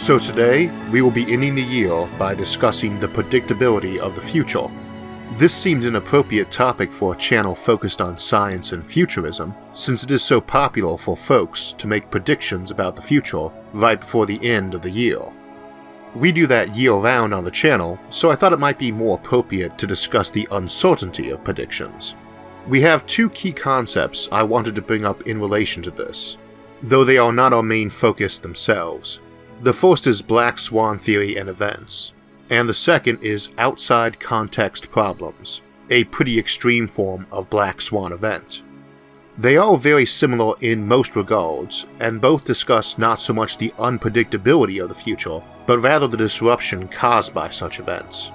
So today, we will be ending the year by discussing the predictability of the future. This seemed an appropriate topic for a channel focused on science and futurism, since it is so popular for folks to make predictions about the future right before the end of the year. We do that year-round on the channel, so I thought it might be more appropriate to discuss the uncertainty of predictions. We have two key concepts I wanted to bring up in relation to this, though they are not our main focus themselves. The first is black swan theory and events, and the second is outside context problems, a pretty extreme form of black swan event. They are very similar in most regards, and both discuss not so much the unpredictability of the future, but rather the disruption caused by such events.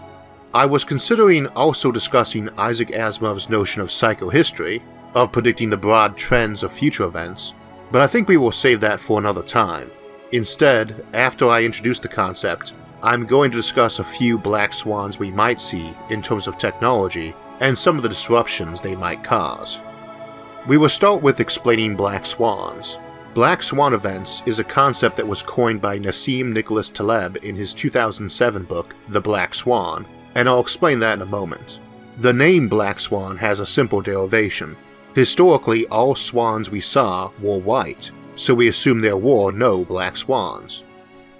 I was considering also discussing Isaac Asimov's notion of psychohistory, of predicting the broad trends of future events, but I think we will save that for another time. Instead, after I introduce the concept, I'm going to discuss a few black swans we might see in terms of technology and some of the disruptions they might cause. We will start with explaining black swans. Black swan events is a concept that was coined by Nassim Nicholas Taleb in his 2007 book, The Black Swan, and I'll explain that in a moment. The name black swan has a simple derivation. Historically, all swans we saw were white, so we assume there were no black swans.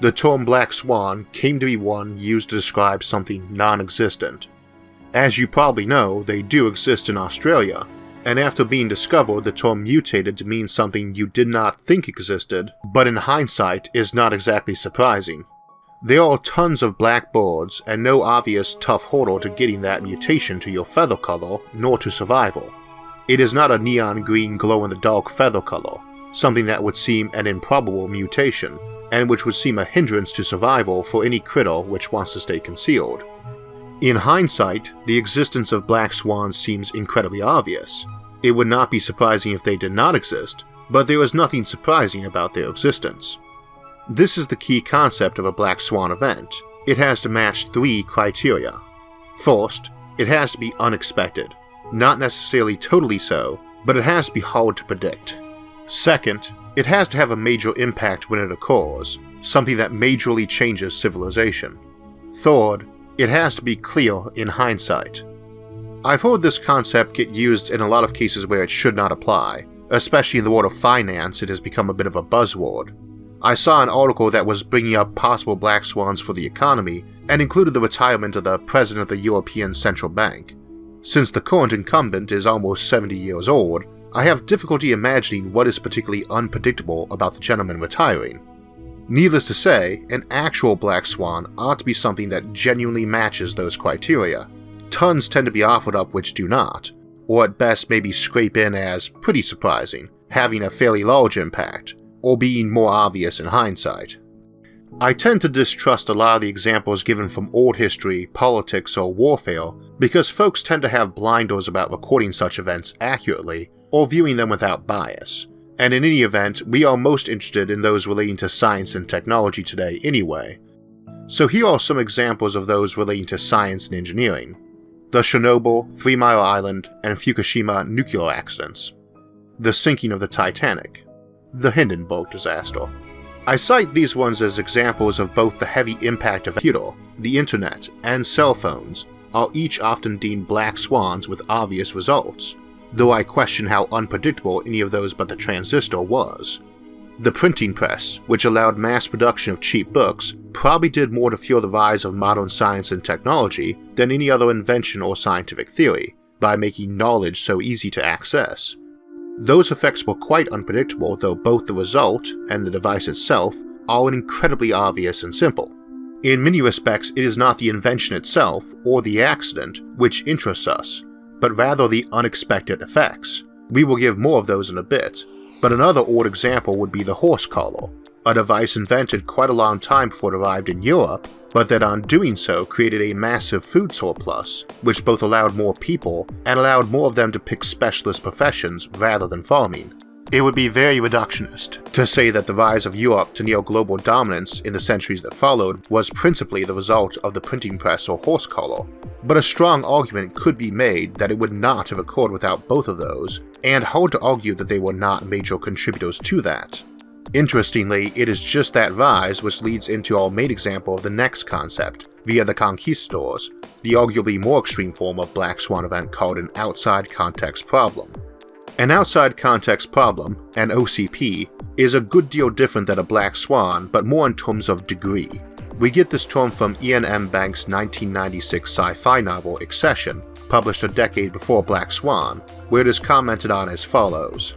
The term black swan came to be one used to describe something non-existent. As you probably know, they do exist in Australia, and after being discovered, the term mutated to mean something you did not think existed, but in hindsight is not exactly surprising. There are tons of black birds, and no obvious tough hurdle to getting that mutation to your feather color, nor to survival. It is not a neon green glow-in-the-dark feather color, something that would seem an improbable mutation, and which would seem a hindrance to survival for any critter which wants to stay concealed. In hindsight, the existence of black swans seems incredibly obvious. It would not be surprising if they did not exist, but there is nothing surprising about their existence. This is the key concept of a black swan event. It has to match three criteria. First, it has to be unexpected. Not necessarily totally so, but it has to be hard to predict. Second, it has to have a major impact when it occurs, something that majorly changes civilization. Third, it has to be clear in hindsight. I've heard this concept get used in a lot of cases where it should not apply, especially in the world of finance. It has become a bit of a buzzword. I saw an article that was bringing up possible black swans for the economy and included the retirement of the president of the European Central Bank. Since the current incumbent is almost 70 years old, I have difficulty imagining what is particularly unpredictable about the gentleman retiring. Needless to say, an actual black swan ought to be something that genuinely matches those criteria. Tons tend to be offered up which do not, or at best maybe scrape in as pretty surprising, having a fairly large impact, or being more obvious in hindsight. I tend to distrust a lot of the examples given from old history, politics, or warfare because folks tend to have blinders about recording such events accurately or viewing them without bias, and in any event, we are most interested in those relating to science and technology today anyway. So here are some examples of those relating to science and engineering. The Chernobyl, 3 Mile Island, and Fukushima nuclear accidents. The sinking of the Titanic. The Hindenburg disaster. I cite these ones as examples of both the heavy impact of computer, the internet, and cell phones are each often deemed black swans with obvious results, though I question how unpredictable any of those but the transistor was. The printing press, which allowed mass production of cheap books, probably did more to fuel the rise of modern science and technology than any other invention or scientific theory, by making knowledge so easy to access. Those effects were quite unpredictable, though both the result and the device itself are incredibly obvious and simple. In many respects, it is not the invention itself or the accident which interests us, but rather the unexpected effects. We will give more of those in a bit, but another old example would be the horse collar, a device invented quite a long time before it arrived in Europe, but that on doing so created a massive food surplus, which both allowed more people and allowed more of them to pick specialist professions rather than farming. It would be very reductionist to say that the rise of Europe to neo-global dominance in the centuries that followed was principally the result of the printing press or horse collar, but a strong argument could be made that it would not have occurred without both of those, and hard to argue that they were not major contributors to that. Interestingly, it is just that rise which leads into our main example of the next concept, via the conquistadors, the arguably more extreme form of Black Swan event called an outside context problem. An outside context problem, an OCP, is a good deal different than a Black Swan, but more in terms of degree. We get this term from Ian M. Banks' 1996 sci-fi novel Accession, published a decade before Black Swan, where it is commented on as follows.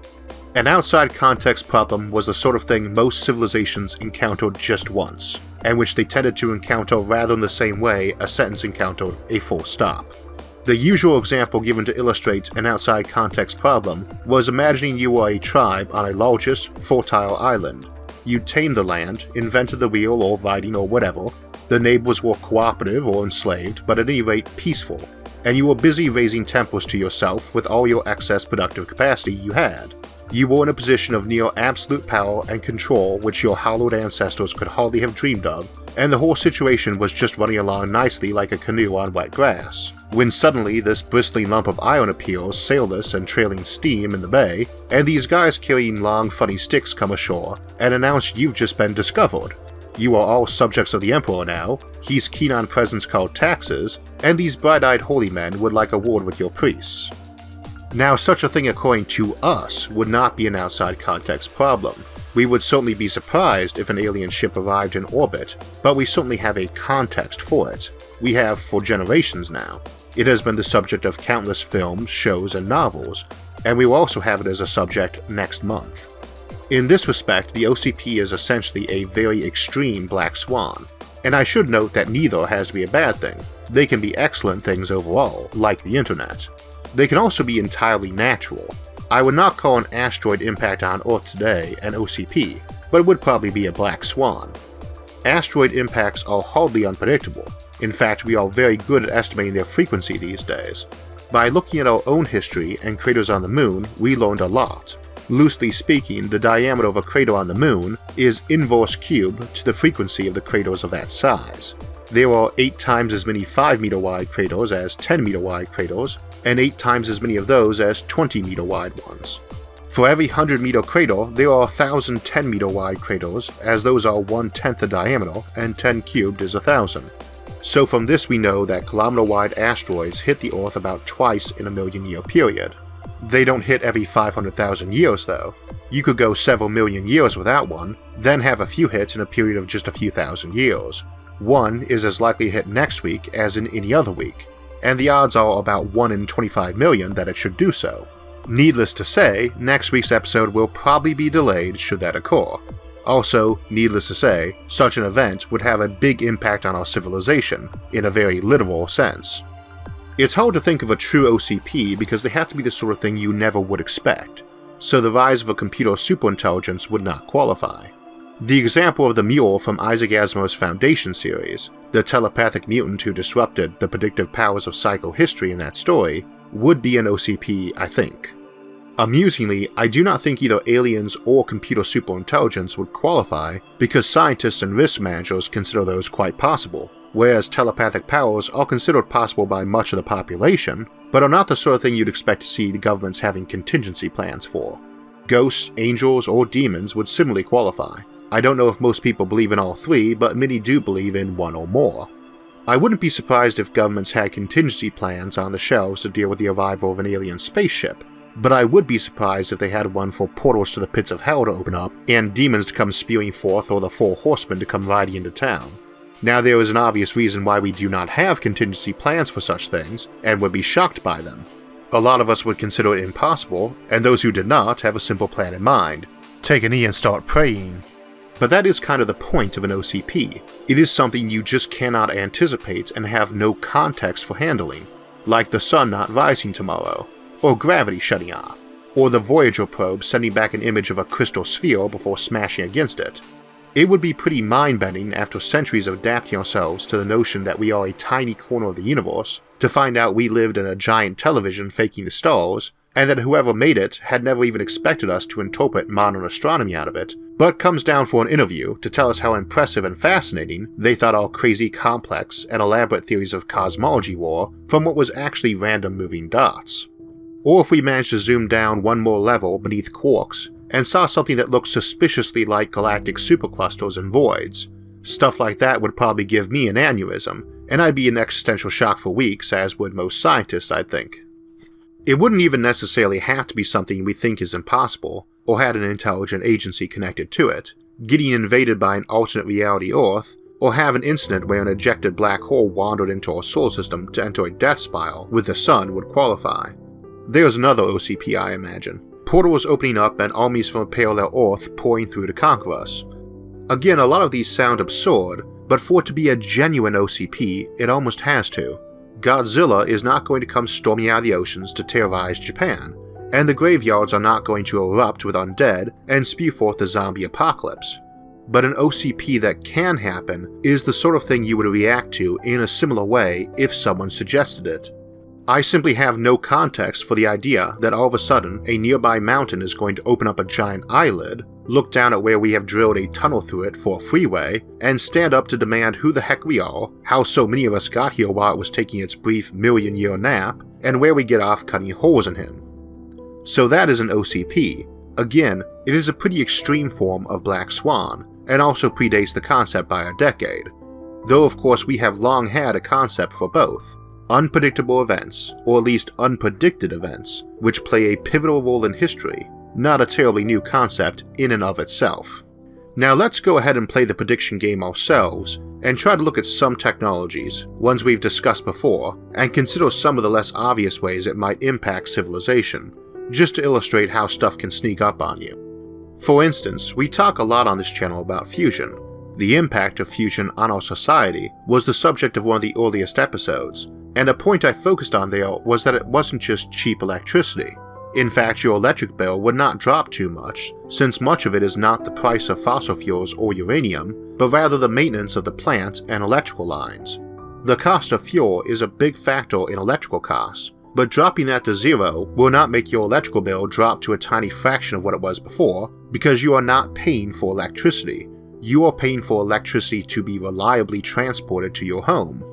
An outside context problem was the sort of thing most civilizations encountered just once, and which they tended to encounter rather in the same way a sentence encountered a full stop. The usual example given to illustrate an outside context problem was imagining you were a tribe on a largish, fertile island. You tamed the land, invented the wheel or riding or whatever, the neighbors were cooperative or enslaved, but at any rate peaceful, and you were busy raising temples to yourself with all your excess productive capacity you had. You were in a position of near absolute power and control which your hallowed ancestors could hardly have dreamed of, and the whole situation was just running along nicely like a canoe on wet grass, when suddenly this bristling lump of iron appears sailless and trailing steam in the bay, and these guys carrying long funny sticks come ashore and announce you've just been discovered. You are all subjects of the Emperor now, he's keen on presents called taxes, and these bright-eyed holy men would like a word with your priests. Now, such a thing according to us would not be an outside context problem. We would certainly be surprised if an alien ship arrived in orbit, but we certainly have a context for it. We have for generations now. It has been the subject of countless films, shows, and novels, and we will also have it as a subject next month. In this respect, the OCP is essentially a very extreme Black Swan, and I should note that neither has to be a bad thing. They can be excellent things overall, like the internet. They can also be entirely natural. I would not call an asteroid impact on Earth today an OCP, but it would probably be a Black Swan. Asteroid impacts are hardly unpredictable. In fact, we are very good at estimating their frequency these days. By looking at our own history and craters on the moon, we learned a lot. Loosely speaking, the diameter of a crater on the moon is inverse cube to the frequency of the craters of that size. There are 8 times as many 5-meter wide craters as 10-meter wide craters, and 8 times as many of those as 20-meter wide ones. For every 100-meter crater, there are 1,000 10-meter wide craters, as those are 1/10 the diameter, and 10 cubed is 1,000. So from this we know that kilometer-wide asteroids hit the Earth about twice in a million-year period. They don't hit every 500,000 years though. You could go several million years without one, then have a few hits in a period of just a few thousand years. One is as likely to hit next week as in any other week, and the odds are about 1 in 25 million that it should do so. Needless to say, next week's episode will probably be delayed should that occur. Also, needless to say, such an event would have a big impact on our civilization, in a very literal sense. It's hard to think of a true OCP because they have to be the sort of thing you never would expect, so the rise of a computer superintelligence would not qualify. The example of the mule from Isaac Asimov's Foundation series, the telepathic mutant who disrupted the predictive powers of psychohistory in that story, would be an OCP, I think. Amusingly, I do not think either aliens or computer superintelligence would qualify because scientists and risk managers consider those quite possible, whereas telepathic powers are considered possible by much of the population, but are not the sort of thing you'd expect to see the governments having contingency plans for. Ghosts, angels, or demons would similarly qualify. I don't know if most people believe in all three, but many do believe in one or more. I wouldn't be surprised if governments had contingency plans on the shelves to deal with the arrival of an alien spaceship, but I would be surprised if they had one for portals to the pits of hell to open up, and demons to come spewing forth or the 4 horsemen to come riding into town. Now there is an obvious reason why we do not have contingency plans for such things, and would be shocked by them. A lot of us would consider it impossible, and those who did not have a simple plan in mind. Take a knee and start praying. But that is kind of the point of an OCP. It is something you just cannot anticipate and have no context for handling, like the sun not rising tomorrow, or gravity shutting off, or the Voyager probe sending back an image of a crystal sphere before smashing against it. It would be pretty mind-bending after centuries of adapting ourselves to the notion that we are a tiny corner of the universe, to find out we lived in a giant television faking the stars, and that whoever made it had never even expected us to interpret modern astronomy out of it, but comes down for an interview to tell us how impressive and fascinating they thought our crazy, complex, and elaborate theories of cosmology were from what was actually random moving dots. Or if we managed to zoom down one more level beneath quarks, and saw something that looked suspiciously like galactic superclusters and voids. Stuff like that would probably give me an aneurysm, and I'd be in existential shock for weeks, as would most scientists, I'd think. It wouldn't even necessarily have to be something we think is impossible, or had an intelligent agency connected to it, getting invaded by an alternate reality Earth, or have an incident where an ejected black hole wandered into our solar system to enter a death spiral with the sun would qualify. There's another OCP, I imagine. Portals opening up and armies from a parallel Earth pouring through to conquer us. Again, a lot of these sound absurd, but for it to be a genuine OCP, it almost has to. Godzilla is not going to come storming out of the oceans to terrorize Japan, and the graveyards are not going to erupt with undead and spew forth the zombie apocalypse. But an OCP that can happen is the sort of thing you would react to in a similar way if someone suggested it. I simply have no context for the idea that all of a sudden a nearby mountain is going to open up a giant eyelid, look down at where we have drilled a tunnel through it for a freeway, and stand up to demand who the heck we are, how so many of us got here while it was taking its brief million-year nap, and where we get off cutting holes in him. So that is an OCP. Again, it is a pretty extreme form of Black Swan, and also predates the concept by a decade. Though of course we have long had a concept for both. Unpredictable events, or at least unpredicted events, which play a pivotal role in history, not a terribly new concept in and of itself. Now let's go ahead and play the prediction game ourselves, and try to look at some technologies, ones we've discussed before, and consider some of the less obvious ways it might impact civilization, just to illustrate how stuff can sneak up on you. For instance, we talk a lot on this channel about fusion. The impact of fusion on our society was the subject of one of the earliest episodes, and a point I focused on there was that it wasn't just cheap electricity. In fact, your electric bill would not drop too much, since much of it is not the price of fossil fuels or uranium, but rather the maintenance of the plant and electrical lines. The cost of fuel is a big factor in electrical costs, but dropping that to zero will not make your electrical bill drop to a tiny fraction of what it was before, because you are not paying for electricity. You are paying for electricity to be reliably transported to your home.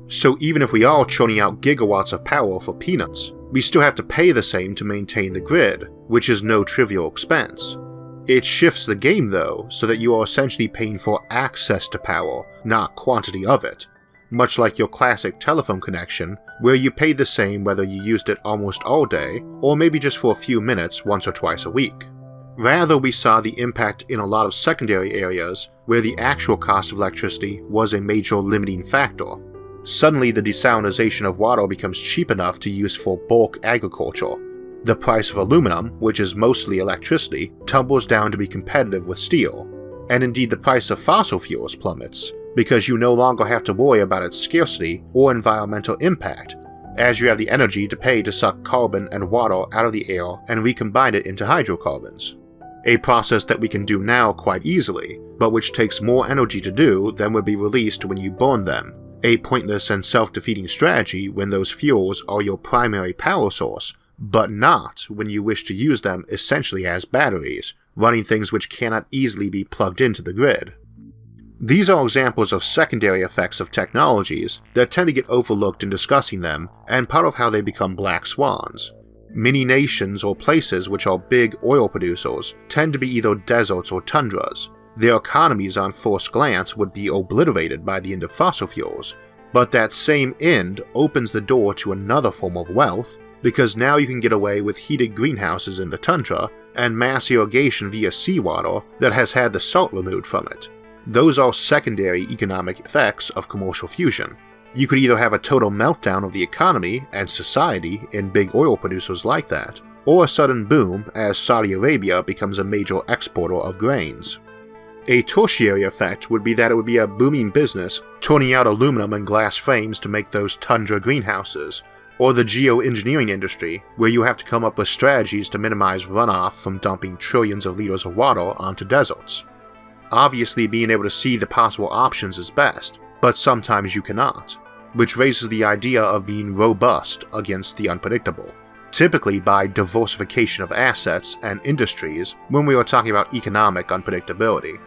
So even if we are churning out gigawatts of power for peanuts, we still have to pay the same to maintain the grid, which is no trivial expense. It shifts the game though, so that you are essentially paying for access to power, not quantity of it. Much like your classic telephone connection, where you paid the same whether you used it almost all day, or maybe just for a few minutes once or twice a week. Rather, we saw the impact in a lot of secondary areas where the actual cost of electricity was a major limiting factor. Suddenly, the desalinization of water becomes cheap enough to use for bulk agriculture. The price of aluminum, which is mostly electricity, tumbles down to be competitive with steel. And indeed, the price of fossil fuels plummets, because you no longer have to worry about its scarcity or environmental impact, as you have the energy to pay to suck carbon and water out of the air and recombine it into hydrocarbons. A process that we can do now quite easily, but which takes more energy to do than would be released when you burn them. A pointless and self-defeating strategy when those fuels are your primary power source, but not when you wish to use them essentially as batteries, running things which cannot easily be plugged into the grid. These are examples of secondary effects of technologies that tend to get overlooked in discussing them, and part of how they become black swans. Many nations or places which are big oil producers tend to be either deserts or tundras. Their economies on first glance would be obliterated by the end of fossil fuels, but that same end opens the door to another form of wealth, because now you can get away with heated greenhouses in the tundra and mass irrigation via seawater that has had the salt removed from it. Those are secondary economic effects of commercial fusion. You could either have a total meltdown of the economy and society in big oil producers like that, or a sudden boom as Saudi Arabia becomes a major exporter of grains. A tertiary effect would be that it would be a booming business turning out aluminum and glass frames to make those tundra greenhouses, or the geoengineering industry, where you have to come up with strategies to minimize runoff from dumping trillions of liters of water onto deserts. Obviously, being able to see the possible options is best, but sometimes you cannot, which raises the idea of being robust against the unpredictable, typically by diversification of assets and industries when we are talking about economic unpredictability.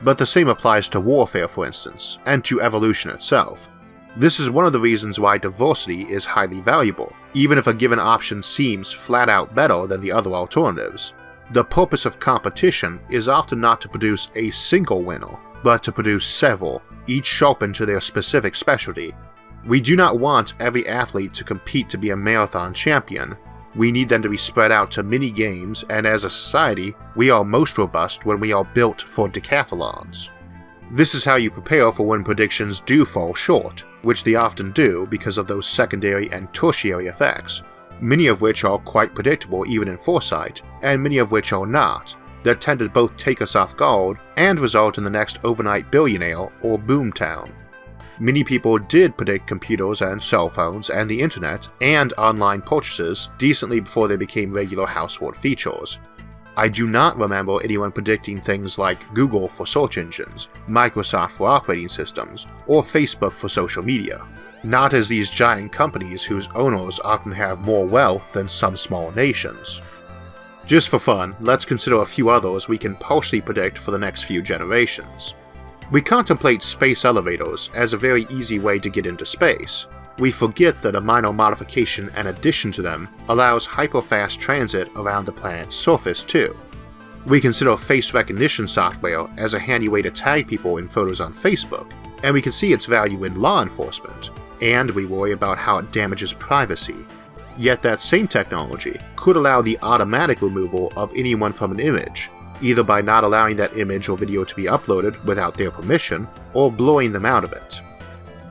But the same applies to warfare, for instance, and to evolution itself. This is one of the reasons why diversity is highly valuable, even if a given option seems flat out better than the other alternatives. The purpose of competition is often not to produce a single winner, but to produce several, each sharpened to their specific specialty. We do not want every athlete to compete to be a marathon champion. We need them to be spread out to mini games, and as a society, we are most robust when we are built for decathlons. This is how you prepare for when predictions do fall short, which they often do because of those secondary and tertiary effects, many of which are quite predictable even in foresight, and many of which are not, that tend to both take us off guard and result in the next overnight billionaire or boomtown. Many people did predict computers and cell phones and the internet and online purchases decently before they became regular household features. I do not remember anyone predicting things like Google for search engines, Microsoft for operating systems, or Facebook for social media. Not as these giant companies whose owners often have more wealth than some small nations. Just for fun, let's consider a few others we can partially predict for the next few generations. We contemplate space elevators as a very easy way to get into space. We forget that a minor modification and addition to them allows hyperfast transit around the planet's surface too. We consider face recognition software as a handy way to tag people in photos on Facebook, and we can see its value in law enforcement, and we worry about how it damages privacy. Yet that same technology could allow the automatic removal of anyone from an image, either by not allowing that image or video to be uploaded without their permission, or blurring them out of it.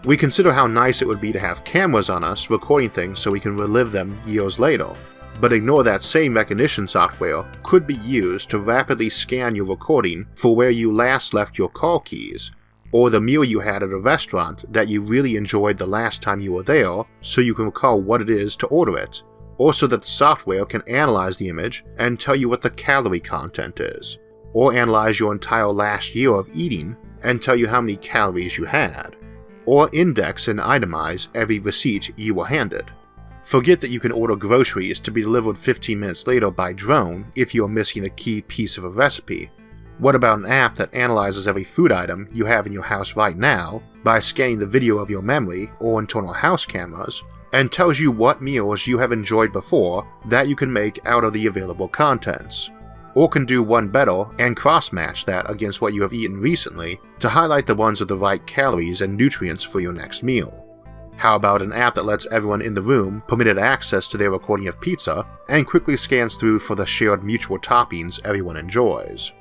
We consider how nice it would be to have cameras on us recording things so we can relive them years later, but ignore that same recognition software could be used to rapidly scan your recording for where you last left your car keys, or the meal you had at a restaurant that you really enjoyed the last time you were there so you can recall what it is to order it, or so that the software can analyze the image and tell you what the calorie content is, or analyze your entire last year of eating and tell you how many calories you had, or index and itemize every receipt you were handed. Forget that you can order groceries to be delivered 15 minutes later by drone if you are missing a key piece of a recipe. What about an app that analyzes every food item you have in your house right now by scanning the video of your memory or internal house cameras, and tells you what meals you have enjoyed before that you can make out of the available contents? Or can do one better and cross-match that against what you have eaten recently to highlight the ones with the right calories and nutrients for your next meal? How about an app that lets everyone in the room permitted access to their recording of pizza and quickly scans through for the shared mutual toppings everyone enjoys?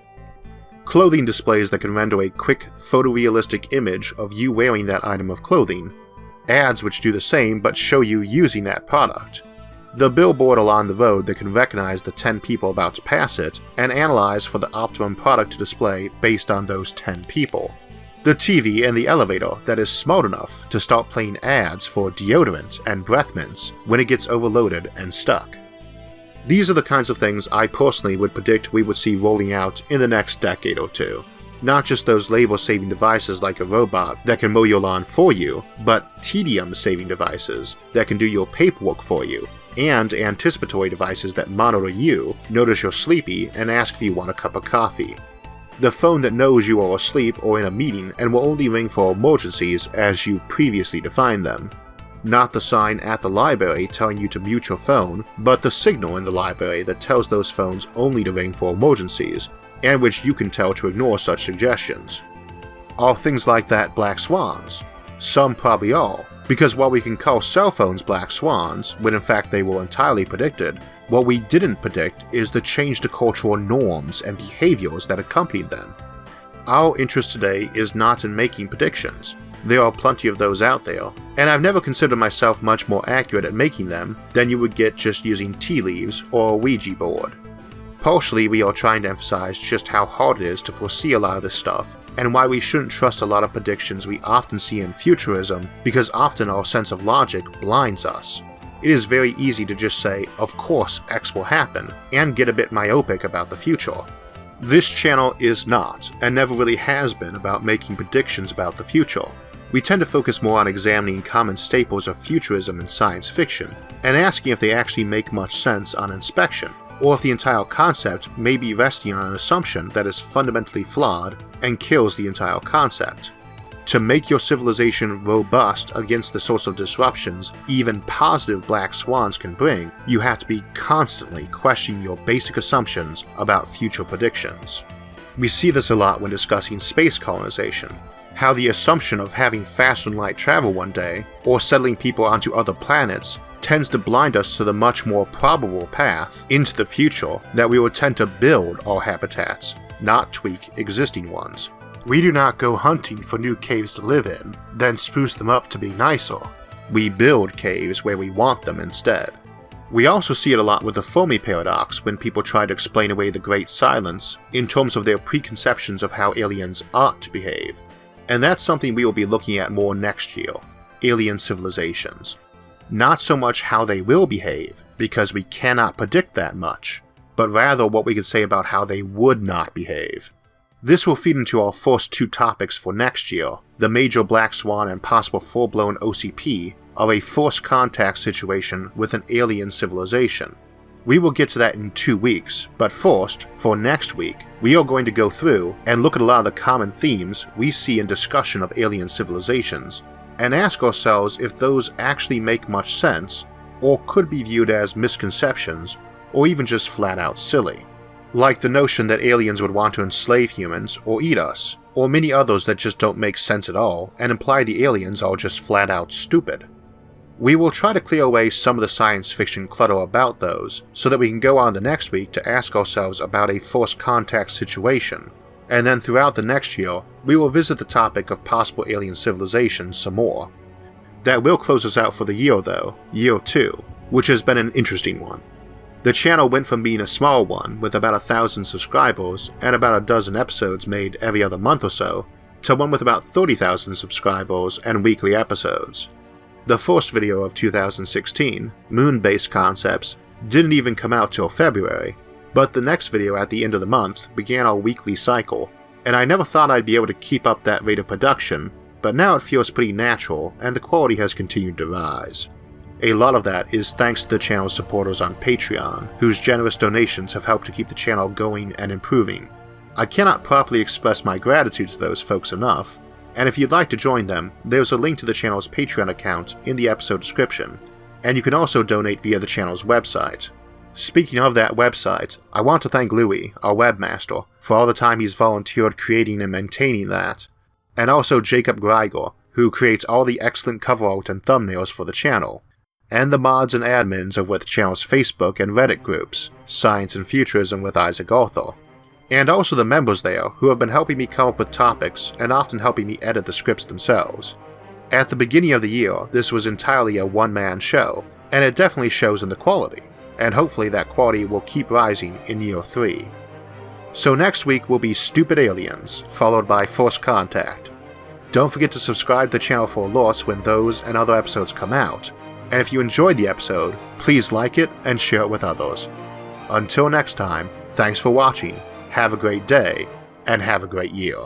Clothing displays that can render a quick photorealistic image of you wearing that item of clothing, ads which do the same but show you using that product, the billboard along the road that can recognize the 10 people about to pass it and analyze for the optimum product to display based on those 10 people, the TV in the elevator that is smart enough to start playing ads for deodorant and breath mints when it gets overloaded and stuck. These are the kinds of things I personally would predict we would see rolling out in the next decade or two. Not just those labor-saving devices like a robot that can mow your lawn for you, but tedium-saving devices that can do your paperwork for you, and anticipatory devices that monitor you, notice you're sleepy, and ask if you want a cup of coffee. The phone that knows you are asleep or in a meeting and will only ring for emergencies as you previously defined them. Not the sign at the library telling you to mute your phone, but the signal in the library that tells those phones only to ring for emergencies, and which you can tell to ignore such suggestions. Are things like that black swans? Some probably are, because while we can call cell phones black swans, when in fact they were entirely predicted, what we didn't predict is the change to cultural norms and behaviors that accompanied them. Our interest today is not in making predictions. There are plenty of those out there, and I've never considered myself much more accurate at making them than you would get just using tea leaves or a Ouija board. Partially, we are trying to emphasize just how hard it is to foresee a lot of this stuff, and why we shouldn't trust a lot of predictions we often see in futurism, because often our sense of logic blinds us. It is very easy to just say, of course X will happen, and get a bit myopic about the future. This channel is not, and never really has been, about making predictions about the future. We tend to focus more on examining common staples of futurism and science fiction, and asking if they actually make much sense on inspection, or if the entire concept may be resting on an assumption that is fundamentally flawed and kills the entire concept. To make your civilization robust against the sorts of disruptions even positive black swans can bring, you have to be constantly questioning your basic assumptions about future predictions. We see this a lot when discussing space colonization, how the assumption of having faster-than-light travel one day, or settling people onto other planets, tends to blind us to the much more probable path into the future that we will tend to build our habitats, not tweak existing ones. We do not go hunting for new caves to live in, then spruce them up to be nicer. We build caves where we want them instead. We also see it a lot with the Fermi paradox when people try to explain away the Great Silence in terms of their preconceptions of how aliens ought to behave. And that's something we will be looking at more next year, alien civilizations. Not so much how they will behave, because we cannot predict that much, but rather what we could say about how they would not behave. This will feed into our first two topics for next year, the major black swan and possible full-blown OCP of a first contact situation with an alien civilization. We will get to that in 2 weeks, but first, for next week, we are going to go through and look at a lot of the common themes we see in discussion of alien civilizations, and ask ourselves if those actually make much sense, or could be viewed as misconceptions, or even just flat out silly. Like the notion that aliens would want to enslave humans or eat us, or many others that just don't make sense at all and imply the aliens are just flat out stupid. We will try to clear away some of the science fiction clutter about those so that we can go on the next week to ask ourselves about a first contact situation, and then throughout the next year we will visit the topic of possible alien civilizations some more. That will close us out for the year though, year 2, which has been an interesting one. The channel went from being a small one with about 1,000 subscribers and about a dozen episodes made every other month or so, to one with about 30,000 subscribers and weekly episodes. The first video of 2016, Moon-Based Concepts, didn't even come out till February, but the next video at the end of the month began our weekly cycle, and I never thought I'd be able to keep up that rate of production, but now it feels pretty natural and the quality has continued to rise. A lot of that is thanks to the channel's supporters on Patreon, whose generous donations have helped to keep the channel going and improving. I cannot properly express my gratitude to those folks enough, and if you'd like to join them, there's a link to the channel's Patreon account in the episode description, and you can also donate via the channel's website. Speaking of that website, I want to thank Louis, our webmaster, for all the time he's volunteered creating and maintaining that, and also Jacob Greiger, who creates all the excellent cover art and thumbnails for the channel, and the mods and admins over the channel's Facebook and Reddit groups, Science and Futurism with Isaac Arthur, and also the members there who have been helping me come up with topics and often helping me edit the scripts themselves. At the beginning of the year, this was entirely a one-man show, and it definitely shows in the quality, and hopefully that quality will keep rising in year 3. So next week will be Stupid Aliens, followed by First Contact. Don't forget to subscribe to the channel for alerts when those and other episodes come out, and if you enjoyed the episode, please like it and share it with others. Until next time, thanks for watching, have a great day, and have a great year.